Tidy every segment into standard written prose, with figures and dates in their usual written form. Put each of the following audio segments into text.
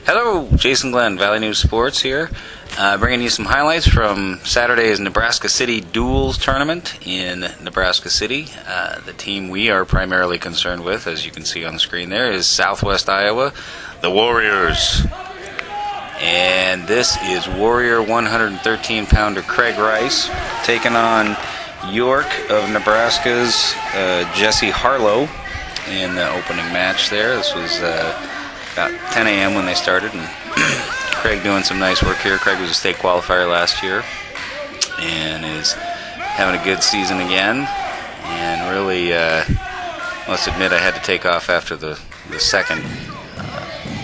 Hello, Jason Glenn, Valley News Sports here, bringing you some highlights from Saturday's Nebraska City Duals Tournament in Nebraska City. The team we are primarily concerned with, as you can see on the screen there, is Southwest Iowa, the Warriors. And this is Warrior 113-pounder Craig Rice taking on York of Nebraska's Jesse Harlow in the opening match there. This was about 10 a.m. when they started, and Craig doing some nice work here. Craig was a state qualifier last year and is having a good season again. And really, must admit I had to take off after the second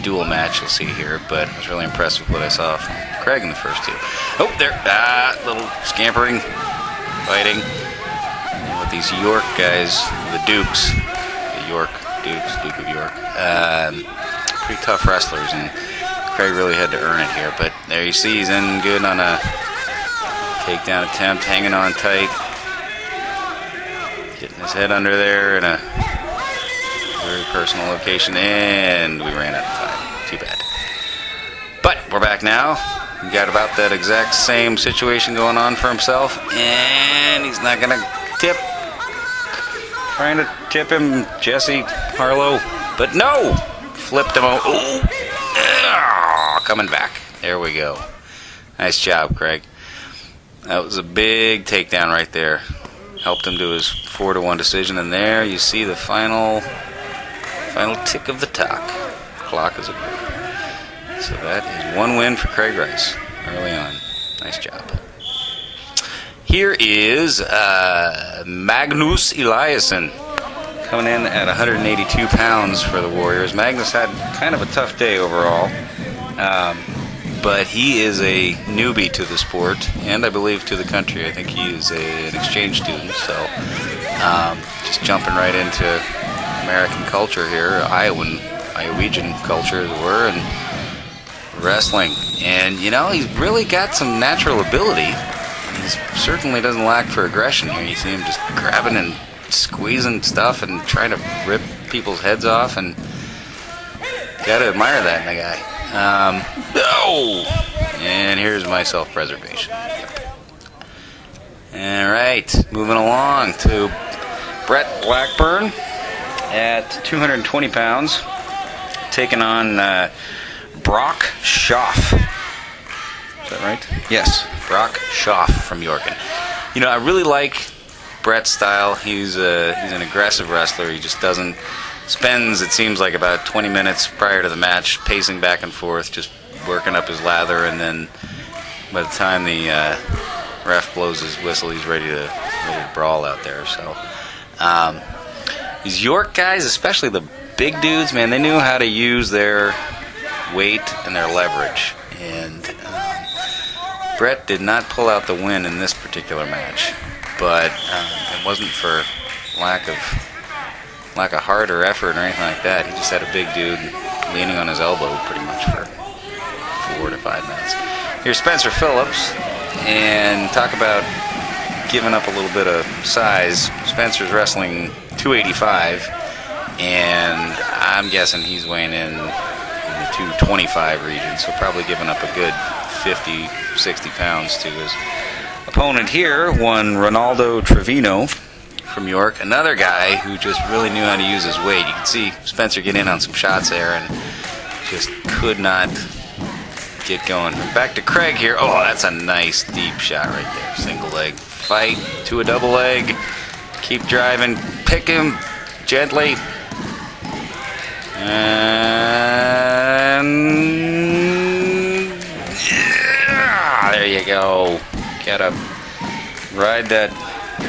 dual match you'll see here, but I was really impressed with what I saw from Craig in the first two. Oh, there, little scampering, fighting. And with these York guys, the Dukes, the York Dukes, Duke of York, pretty tough wrestlers, and Craig really had to earn it here. But there you see he's in good on a takedown attempt, hanging on tight, getting his head under there in a very personal location, and we ran out of time. Too bad. But we're back now. We got about that exact same situation going on for himself, and he's not gonna tip. Trying to tip him, Jesse Harlow, but no! Flipped him over. Oh, coming back. There we go. Nice job, Craig. That was a big takedown right there. Helped him to his 4-1 decision, and there you see the final tick of the clock is over. So that is one win for Craig Rice early on. Nice job. Here is Magnus Eliasson coming in at 182 pounds for the Warriors. Magnus had kind of a tough day overall, but he is a newbie to the sport, and I believe to the country. I think he is an exchange student, so just jumping right into American culture here, Iowegian culture as it were, and wrestling. And, you know, he's really got some natural ability. He certainly doesn't lack for aggression here. You see him just grabbing and squeezing stuff and trying to rip people's heads off, and gotta admire that in a guy. And here's my self-preservation. Alright, moving along to Brett Blackburn at 220 pounds, taking on Brock Schaff. Is that right? Yes, Brock Schaff from York. You know, I really like Brett's style. He's an aggressive wrestler. He just spends, it seems like, about 20 minutes prior to the match pacing back and forth, just working up his lather, and then by the time the ref blows his whistle, he's ready to brawl out there. So these York guys, especially the big dudes, man, they knew how to use their weight and their leverage, and Brett did not pull out the win in this particular match, but it wasn't for lack of heart or effort or anything like that. He just had a big dude leaning on his elbow pretty much for 4 to 5 minutes. Here's Spencer Phillips, and talk about giving up a little bit of size. Spencer's wrestling 285, and I'm guessing he's weighing in the 225 region, so probably giving up a good 50, 60 pounds to his opponent here, one Ronaldo Trevino from York, another guy who just really knew how to use his weight. You can see Spencer get in on some shots there and just could not get going. Back to Craig here. Oh, that's a nice deep shot right there. Single leg fight to a double leg. Keep driving. Pick him gently. And yeah, there you go. Gotta ride that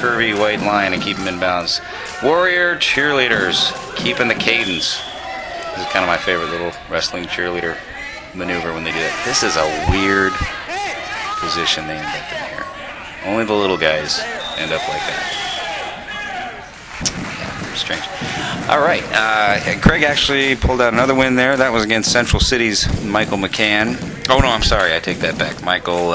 curvy white line and keep him in bounds. Warrior cheerleaders keeping the cadence. This is kind of my favorite little wrestling cheerleader maneuver when they do that. This is a weird position they end up in here. Only the little guys end up like that. Yeah, strange. All right, Craig actually pulled out another win there. That was against Central City's Michael McCann. Oh no, I'm sorry, I take that back. Michael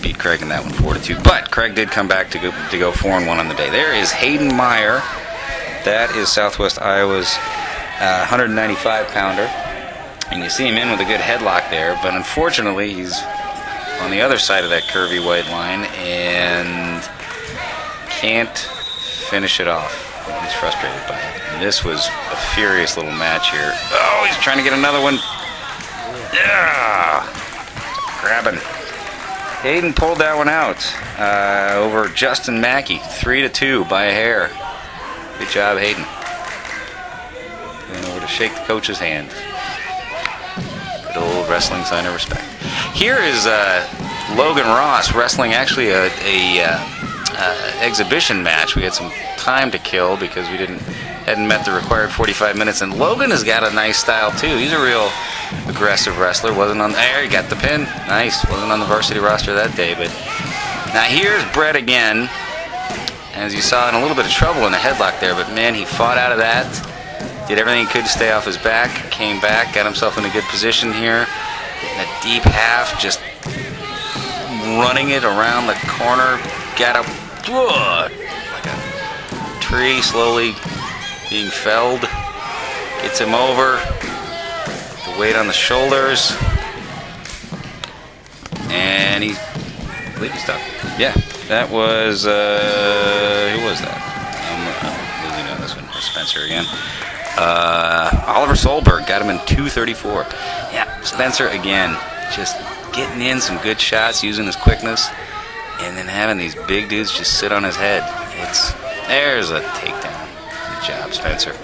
beat Craig in that one 4-2. But Craig did come back to go 4-1 on the day. There is Hayden Meyer. That is Southwest Iowa's 195-pounder. And you see him in with a good headlock there, but unfortunately he's on the other side of that curvy white line and can't finish it off. He's frustrated by it. And this was a furious little match here. Oh, he's trying to get another one. Yeah! Grabbing. Hayden pulled that one out over Justin Mackey, 3-2 by a hair. Good job, Hayden. Going over to shake the coach's hand. Good old wrestling sign of respect. Here is Logan Ross wrestling actually a exhibition match. We had some time to kill because we hadn't met the required 45 minutes, and Logan has got a nice style too. He's a real aggressive wrestler. Wasn't on there. He got the pin. Nice. Wasn't on the varsity roster that day, but now here's Brett again. As you saw, in a little bit of trouble in the headlock there, but man, he fought out of that. Did everything he could to stay off his back. Came back, got himself in a good position here. Getting a deep half, just running it around the corner. Got a like a tree slowly being felled. Gets him over. The weight on the shoulders. And I believe he stopped. Yeah, that was, who was that? I'm losing on this one. Spencer again. Oliver Solberg got him in 2:34. Yeah, Spencer again, just getting in some good shots, using his quickness, and then having these big dudes just sit on his head. There's a takedown. Good job, Spencer.